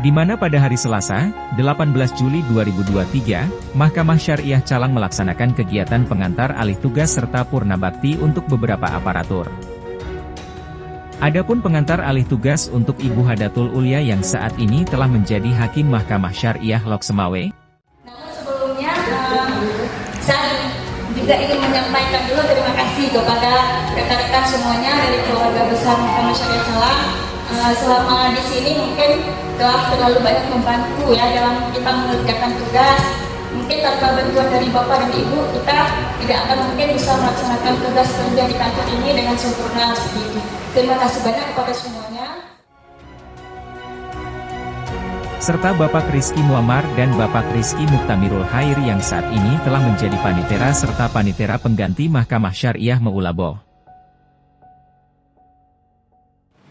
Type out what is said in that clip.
Di mana pada hari Selasa, 18 Juli 2023, Mahkamah Syariah Calang melaksanakan kegiatan pengantar alih tugas serta purna bakti untuk beberapa aparatur. Adapun pengantar alih tugas untuk Ibu Hadatul Ulia yang saat ini telah menjadi Hakim Mahkamah Syariah Lok Semawe. Namun sebelumnya, saya juga ingin menyampaikan dulu terima kasih kepada rekan-rekan semuanya dari keluarga besar Mahkamah Syariah Calang. Selama di sini mungkin telah terlalu banyak membantu ya dalam kita mengerjakan tugas. Mungkin tanpa bantuan dari Bapak dan Ibu, kita tidak akan mungkin bisa melaksanakan tugas kerja di kantor ini dengan sempurna seperti itu. Terima kasih banyak kepada semuanya. Serta Bapak Rizky Muammar dan Bapak Rizky Muktamirul Khair yang saat ini telah menjadi panitera serta panitera pengganti Mahkamah Syariah Meulabo.